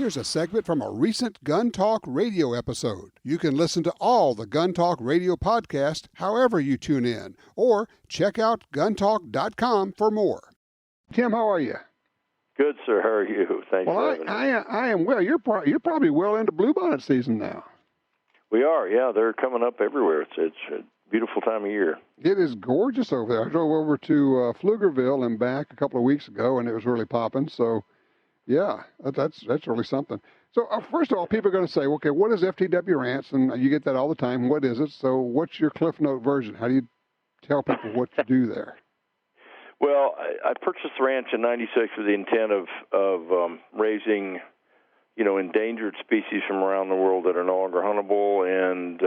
Here's a segment from a recent Gun Talk radio episode. You can listen to all the Gun Talk radio podcasts however you tune in, or check out guntalk.com for more. Tim, how are you? Good, sir. How are you? Thanks for having me. I am well. You're probably well into bluebonnet season now. We are, yeah. They're coming up everywhere. It's a beautiful time of year. It is gorgeous over there. I drove over to Pflugerville and back a couple of weeks ago, and it was really popping. So, yeah, that's really something. So, first of all, people are going to say, okay, what is FTW Ranch? And you get that all the time. What is it? So, what's your Cliff Note version? How do you tell people what to do there? Well, I purchased the ranch in '96 with the intent of raising, endangered species from around the world that are no longer huntable and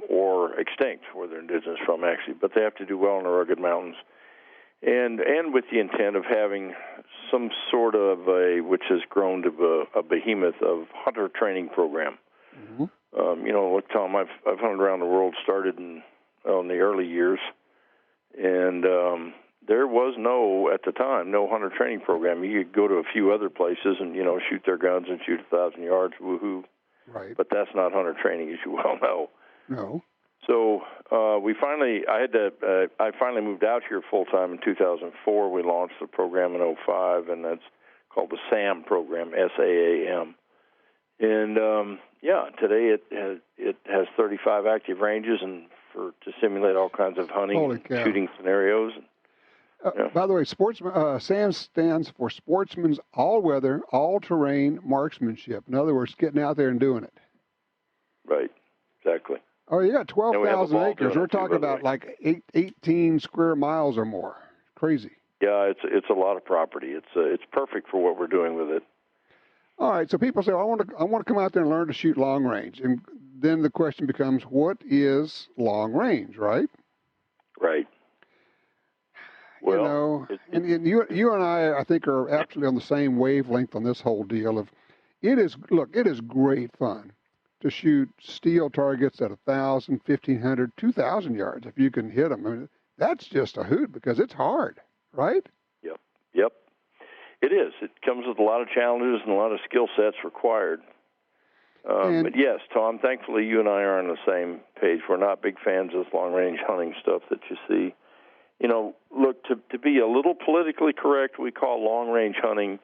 or extinct, where they're indigenous from, actually. But they have to do well in the rugged mountains, and with the intent of having some sort of which has grown to a behemoth of hunter training program. Mm-hmm. Look, Tom, I've hunted around the world. Started in the early years, and there was at the time, no hunter training program. You could go to a few other places and, shoot their guns and shoot 1,000 yards, woohoo. Right. But that's not hunter training, as you well know. No. So I finally moved out here full-time in 2004. We launched the program in 2005, and that's called the SAAM program, SAAM. And, today it has 35 active ranges and to simulate all kinds of hunting and shooting scenarios. By the way, SAM stands for Sportsman's All-Weather, All-Terrain Marksmanship. In other words, getting out there and doing it. Right, exactly. Oh, you got 12,000 acres. We're talking about like 18 square miles or more. Crazy. Yeah, it's a lot of property. It's perfect for what we're doing with it. All right, so people say, I want to come out there and learn to shoot long range. And then the question becomes, what is long range, right? Right. Well, and you and I think, are absolutely on the same wavelength on this whole deal of it is great fun to shoot steel targets at 1,000, 1,500, 2,000 yards if you can hit them. I mean, that's just a hoot because it's hard, right? Yep. It is. It comes with a lot of challenges and a lot of skill sets required. But yes, Tom, thankfully you and I are on the same page. We're not big fans of this long-range hunting stuff that you see. Look, to be a little politically correct, we call long-range hunting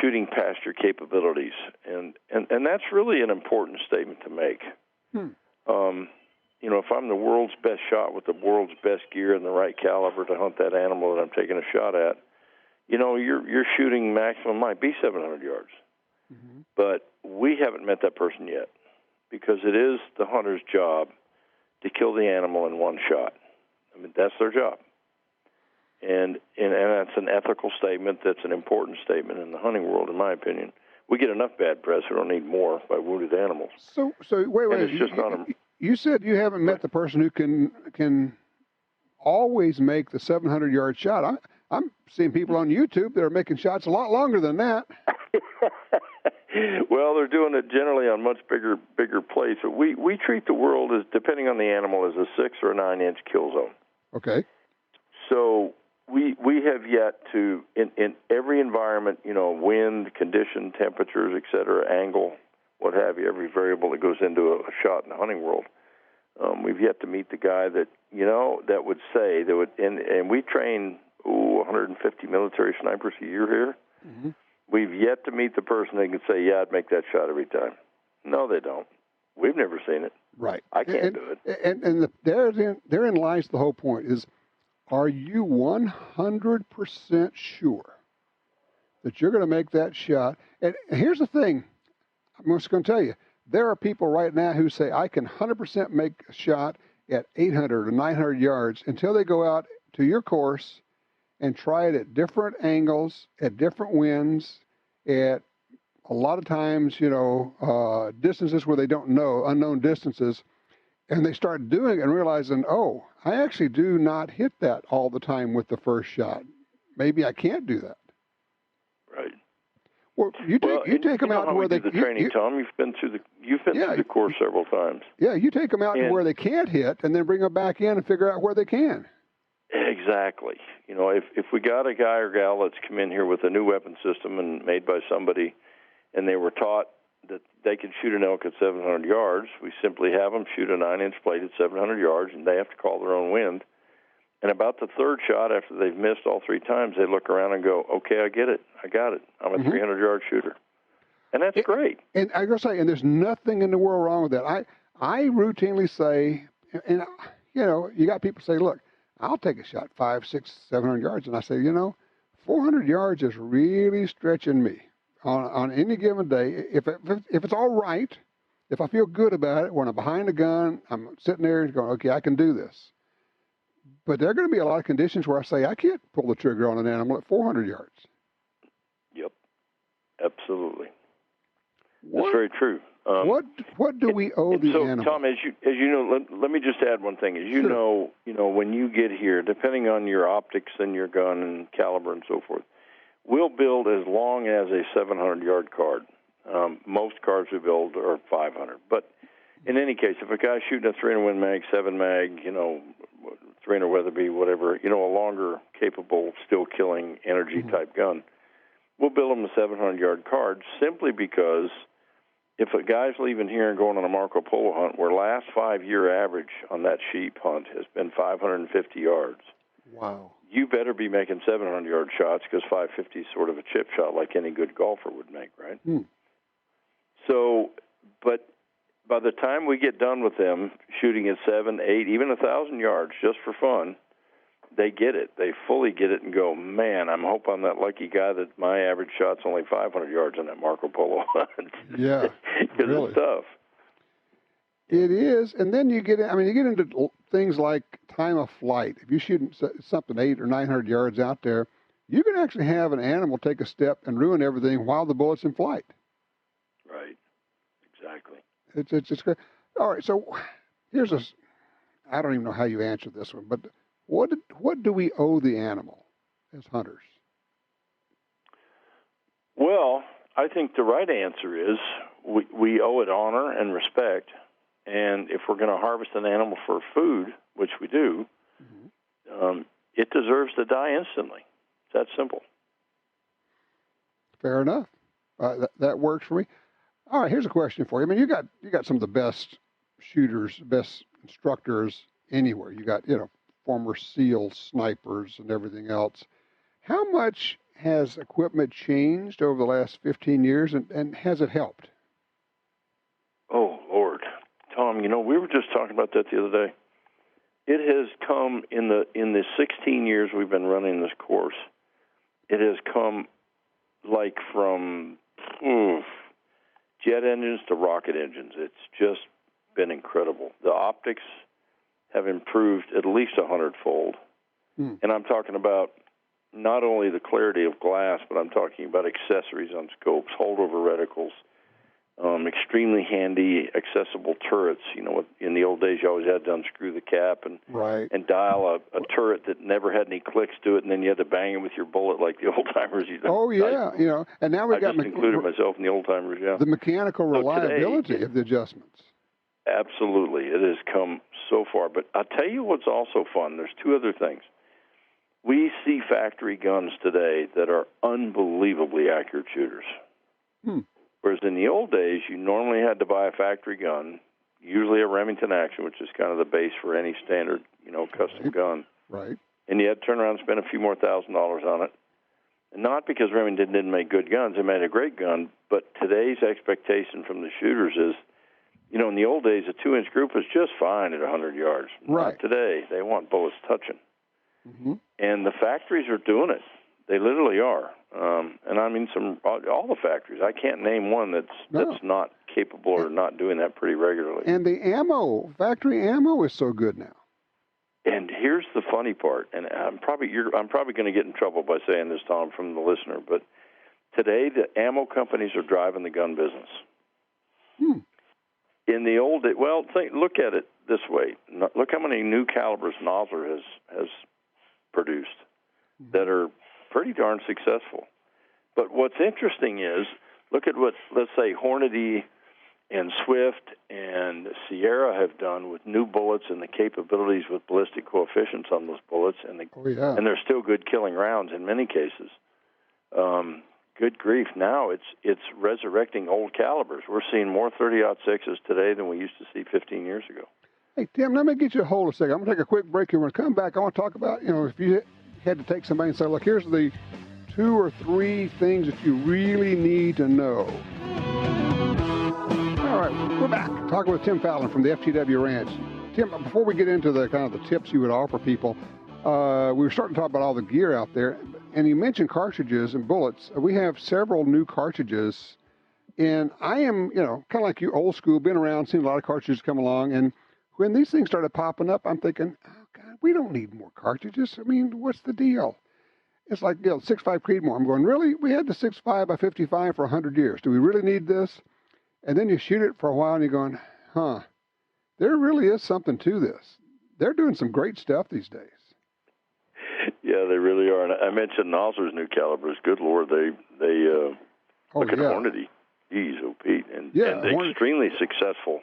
shooting past your capabilities, and that's really an important statement to make. If I'm the world's best shot with the world's best gear and the right caliber to hunt that animal that I'm taking a shot at, your shooting maximum might be 700 yards. Mm-hmm. But we haven't met that person yet, because it is the hunter's job to kill the animal in one shot. I mean, that's their job. And that's an ethical statement. That's an important statement in the hunting world, in my opinion. We get enough bad press. We don't need more by wounded animals. So wait. It's just you said you haven't met the person who can always make the 700-yard shot. I'm seeing people on YouTube that are making shots a lot longer than that. Well, they're doing it generally on much bigger plates. We treat the world as, depending on the animal, as a 6 or a 9-inch kill zone. Okay. So we have yet to, in every environment, wind, condition, temperatures, et cetera, angle, what have you, every variable that goes into a shot in the hunting world, we've yet to meet the guy that, that would say, and we train 150 military snipers a year here. Mm-hmm. We've yet to meet the person that can say, yeah, I'd make that shot every time. No, they don't. We've never seen it. Right. I can't do it. And therein lies the whole point is, are you 100% sure that you're going to make that shot? And here's the thing. I'm just going to tell you, there are people right now who say, I can 100% make a shot at 800 or 900 yards until they go out to your course and try it at different angles, at different winds, at a lot of times, distances where they don't know, unknown distances, and they start doing it and realizing, oh, I actually do not hit that all the time with the first shot. Maybe I can't do that. Right. Well, you take them out to where they do the training, Tom. You've been through the course several times. Yeah, you take them out to where they can't hit, and then bring them back in and figure out where they can. Exactly. If we got a guy or gal that's come in here with a new weapon system and made by somebody, and they were taught that they could shoot an elk at 700 yards. We simply have them shoot a 9-inch plate at 700 yards, and they have to call their own wind. And about the third shot, after they've missed all 3 times, they look around and go, okay, I get it. I got it. I'm a 300-yard shooter. And that's great. And I gotta say, and there's nothing in the world wrong with that. I routinely say, and you got people say, look, I'll take a shot 500, 600, 700 yards, and I say, 400 yards is really stretching me on any given day. If it's all right, if I feel good about it, when I'm behind the gun, I'm sitting there going, okay, I can do this. But there are going to be a lot of conditions where I say I can't pull the trigger on an animal at 400 yards. Yep, absolutely. That's very true. What do we owe the animal? Tom, as you know, let me just add one thing. As you know, when you get here, depending on your optics and your gun and caliber and so forth, we'll build as long as a 700-yard card. Most cards we build are 500. But in any case, if a guy's shooting a 300 Win Mag, 7 Mag, 300 Weatherby, whatever, a longer, capable, still killing energy type gun, we'll build them a 700-yard card simply because if a guy's leaving here and going on a Marco Polo hunt, where last 5-year average on that sheep hunt has been 550 yards. Wow. You better be making 700-yard shots because 550 is sort of a chip shot like any good golfer would make, right? So, but by the time we get done with them shooting at 7, 8, even 1,000 yards just for fun, they get it. They fully get it and go, man, I hope I'm that lucky guy that my average shot's only 500 yards on that Marco Polo hunt. Yeah, because really. it's tough. It is, and then you get into things like time of flight. If you shoot something 800 or 900 yards out there, you can actually have an animal take a step and ruin everything while the bullet's in flight. Right, exactly. It's great. All right, so here's I don't even know how you answer this one, but what do we owe the animal as hunters? Well, I think the right answer is we owe it honor and respect. And if we're going to harvest an animal for food, which we do, it deserves to die instantly. It's that simple. Fair enough. That works for me. All right, here's a question for you. I mean, you got some of the best shooters, best instructors anywhere. You got former SEAL snipers and everything else. How much has equipment changed over the last 15 years, and has it helped? Oh, Lord. Tom, we were just talking about that the other day. It has come in the 16 years we've been running this course. It has come like from jet engines to rocket engines. It's just been incredible. The optics have improved at least 100-fold. And I'm talking about not only the clarity of glass, but I'm talking about accessories on scopes, holdover reticles, extremely handy, accessible turrets. In the old days, you always had to unscrew the cap and dial a turret that never had any clicks to it, and then you had to bang it with your bullet like the old timers. Oh yeah, and now we've got included myself in the old timers. Yeah, the mechanical reliability today, of the adjustments. Absolutely, it has come so far. But I'll tell you what's also fun. There's 2 other things. We see factory guns today that are unbelievably accurate shooters. Whereas in the old days, you normally had to buy a factory gun, usually a Remington Action, which is kind of the base for any standard, custom gun. Right. And you had to turn around and spend a few more $1,000s on it. And not because Remington didn't make good guns. They made a great gun. But today's expectation from the shooters is, in the old days, a 2-inch group was just fine at 100 yards. Right. Not today. They want bullets touching. And the factories are doing it. They literally are. And I mean all the factories. I can't name one that's not capable or not doing that pretty regularly. And the factory ammo is so good now. And here's the funny part, and I'm probably going to get in trouble by saying this, Tom, from the listener, but today the ammo companies are driving the gun business. In the old days, look at it this way. Look how many new calibers Nosler has produced that are pretty darn successful. But what's interesting is, look at what, let's say, Hornady and Swift and Sierra have done with new bullets and the capabilities with ballistic coefficients on those bullets, and they're still good killing rounds in many cases. good grief, now it's resurrecting old calibers. We're seeing more 30-06s today than we used to see 15 years ago. Hey, Tim, let me get you a hold a second. I'm going to take a quick break here. When I come back, I want to talk about, if you had to take somebody and say, look, here's the 2 or 3 things that you really need to know. All right, we're back talking with Tim Fallon from the FTW Ranch. Tim, before we get into the kind of the tips you would offer people, we were starting to talk about all the gear out there, and you mentioned cartridges and bullets. We have several new cartridges, and I am, kind of like you, old school, been around, seen a lot of cartridges come along, and when these things started popping up, I'm thinking, oh, God, we don't need more cartridges. I mean, what's the deal? It's like, 6.5 Creedmoor. I'm going, really? We had the 6.5 by 55 for 100 years. Do we really need this? And then you shoot it for a while, and you're going, there really is something to this. They're doing some great stuff these days. Yeah, they really are. And I mentioned Nosler's new calibers. Good Lord, they look at Hornady. Geez, Pete. And extremely successful.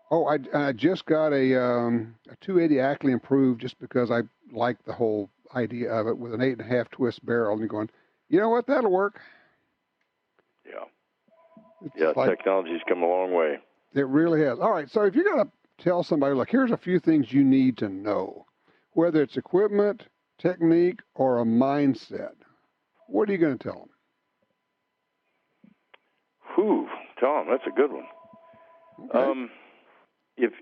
Oh, I just got a 280 Ackley improved just because I like the whole idea of it with an 8.5 twist barrel. And you're going, you know what, that'll work. Yeah, technology's come a long way. It really has. All right, so if you're going to tell somebody, look, here's a few things you need to know, whether it's equipment, technique, or a mindset, what are you going to tell them? Tell them, that's a good one. Okay. If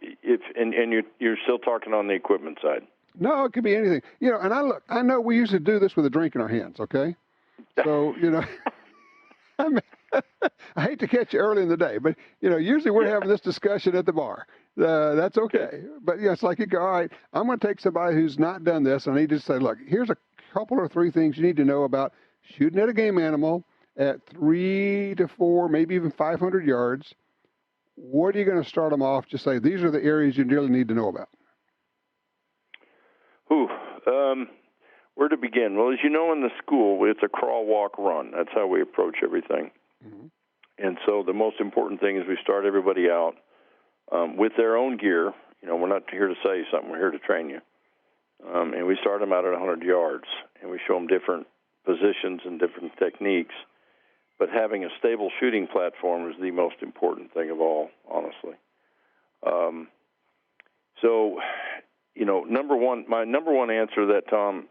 you're still talking on the equipment side. No, it could be anything. And I know we used to do this with a drink in our hands, okay? So, I hate to catch you early in the day, but, usually we're having this discussion at the bar. That's okay. But, it's like you go, all right, I'm going to take somebody who's not done this, and I need to say, look, here's a couple or 3 things you need to know about shooting at a game animal at 3 to 4, maybe even 500 yards. What are you going to start them off? Just say, these are the areas you really need to know about. Where to begin? Well, as you know, in the school, it's a crawl, walk, run. That's how we approach everything. Mm-hmm. And so the most important thing is we start everybody out with their own gear. We're not here to sell you something. We're here to train you. And we start them out at 100 yards, and we show them different positions and different techniques. But having a stable shooting platform is the most important thing of all, honestly. My number one answer to that, Tom,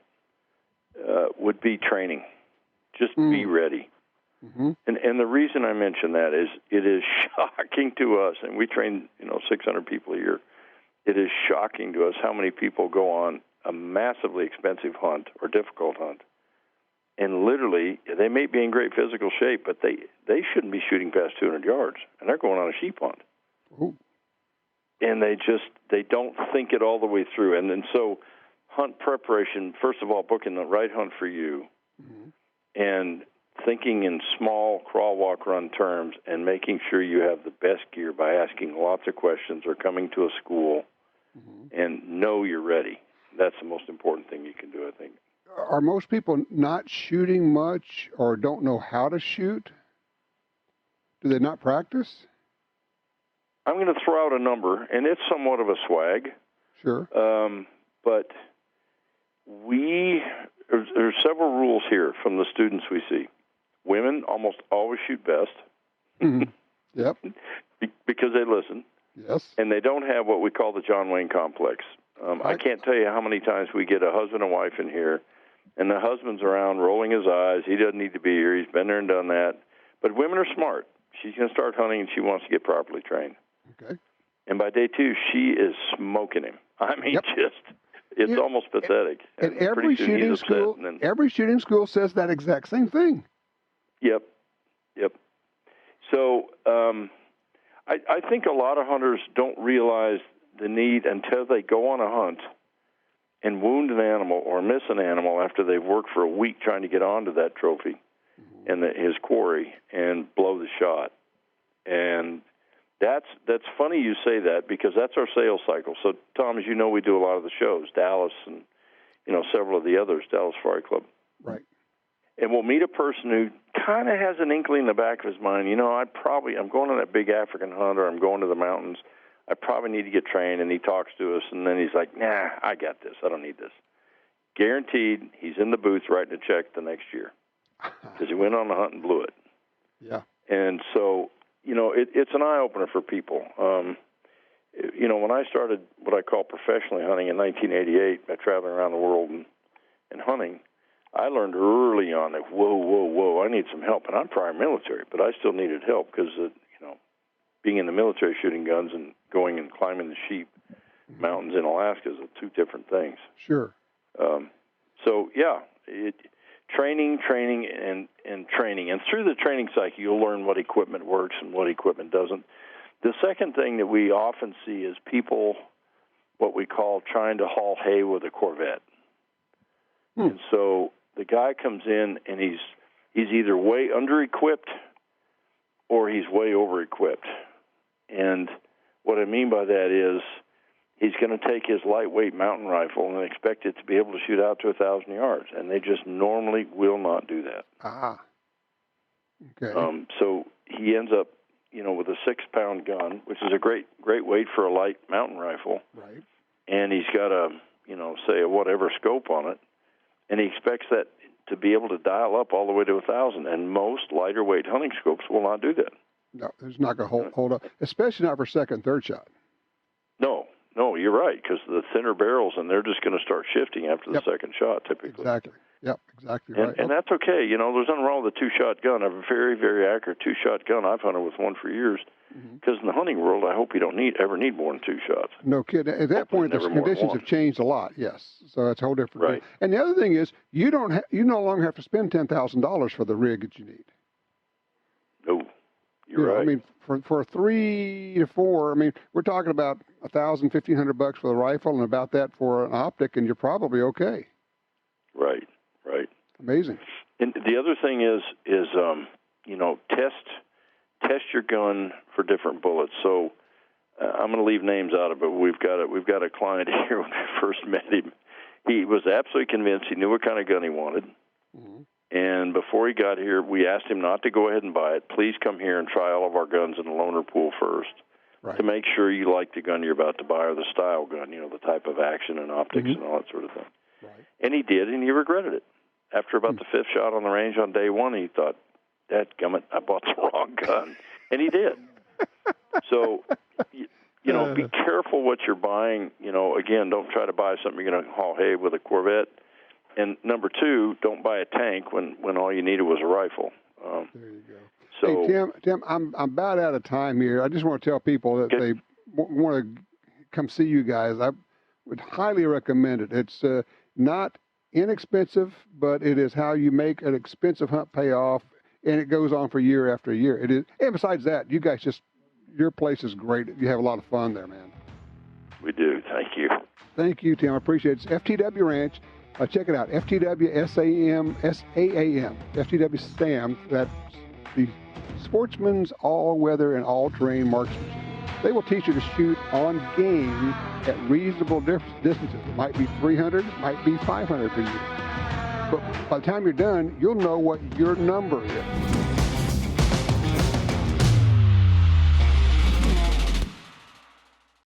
would be training. Just be ready. Mm-hmm. And the reason I mention that is it is shocking to us, and we train 600 people a year. It is shocking to us how many people go on a massively expensive hunt or difficult hunt, and literally they may be in great physical shape, but they shouldn't be shooting past 200 yards, and they're going on a sheep hunt. Ooh. And they don't think it all the way through. And so hunt preparation, first of all, booking the right hunt for you, mm-hmm. and thinking in small crawl, walk, run terms, and making sure you have the best gear by asking lots of questions or coming to a school, mm-hmm. and know you're ready. That's the most important thing you can do, I think. Are most people not shooting much or don't know how to shoot? Do they not practice? I'm going to throw out a number, and it's somewhat of a swag. Sure. But there's several rules here from the students we see. Women almost always shoot best. Mm-hmm. Yep. Because they listen. Yes. And they don't have what we call the John Wayne complex. I can't tell you how many times we get a husband and wife in here, and the husband's around rolling his eyes. He doesn't need to be here. He's been there and done that. But women are smart. She's going to start hunting, and she wants to get properly trained. Okay. And by day 2, she is smoking him. I mean, it's almost pathetic. And every shooting school says that exact same thing. Yep. So I think a lot of hunters don't realize the need until they go on a hunt and wound an animal or miss an animal after they've worked for a week trying to get onto that trophy, mm-hmm. and his quarry, and blow the shot. And that's funny you say that, because that's our sales cycle. So, Tom, as you know, we do a lot of the shows, Dallas and, several of the others, Dallas Safari Club. Right. And we'll meet a person who kind of has an inkling in the back of his mind, I'm going on that big African hunt, or I'm going to the mountains. I probably need to get trained. And he talks to us, and then he's like, nah, I got this. I don't need this. Guaranteed, he's in the booth writing a check the next year. because he went on the hunt and blew it. Yeah. And so, it's an eye-opener for people. When I started what I call professionally hunting in 1988 by traveling around the world and hunting, I learned early on that, whoa, I need some help. And I'm prior military, but I still needed help because, being in the military shooting guns and going and climbing the sheep mountains in Alaska is two different things. Sure. Training, and training. And through the training cycle, you'll learn what equipment works and what equipment doesn't. The second thing that we often see is people, what we call trying to haul hay with a Corvette. And so the guy comes in and he's either way under-equipped or he's way over-equipped. And what I mean by that is he's going to take his lightweight mountain rifle and expect it to be able to shoot out to 1,000 yards, and they just normally will not do that. Okay. So he ends up, with a 6-pound gun, which is a great weight for a light mountain rifle. Right. And he's got a whatever scope on it, and he expects that to be able to dial up all the way to 1,000. And most lighter weight hunting scopes will not do that. No, it's not going to hold up, especially not for second, third shot. No, you're right, because the thinner barrels, and they're just going to start shifting after the second shot, typically. Exactly. Yep, exactly right. And that's okay. There's nothing wrong with a 2-shot gun. A very, very accurate 2-shot gun. I've hunted with one for years, because in the hunting world, I hope you don't ever need more than 2 shots. No kidding. At that point, the conditions have changed a lot. Yes, so that's a whole different. Right. And the other thing is, you no longer have to spend $10,000 for the rig that you need. No. You're right. I mean, for 3 to 4, I mean, we're talking about $1,000, $1,500 for the rifle, and about that for an optic, and you're probably okay. Right. Amazing. And the other thing is test your gun for different bullets. So I'm going to leave names out of it. We've got a client here when I first met him. He was absolutely convinced he knew what kind of gun he wanted. And before he got here, we asked him not to go ahead and buy it. Please come here and try all of our guns in the loaner pool first to make sure you like the gun you're about to buy, or the style gun, the type of action and optics and all that sort of thing. Right. And he did, and he regretted it. After about the 5th shot on the range on day 1, he thought, dadgummit, I bought the wrong gun. And he did. So, be careful what you're buying. Again, don't try to buy something you're going to haul hay with a Corvette. And number 2, don't buy a tank when all you needed was a rifle. There you go. So, hey, Tim, I'm about out of time here. I just want to tell people that they want to come see you guys. I would highly recommend it. It's not inexpensive, but it is how you make an expensive hunt pay off, and it goes on for year after year. It is, and besides that, you guys your place is great. You have a lot of fun there, man. We do. Thank you. Thank you, Tim. I appreciate it. It's FTW Ranch. Check it out, FTW SAAM, FTW SAAM. That's the Sportsman's All-Weather and All-Terrain Marksmanship. They will teach you to shoot on game at reasonable distances. It might be 300, it might be 500 for you. But by the time you're done, you'll know what your number is.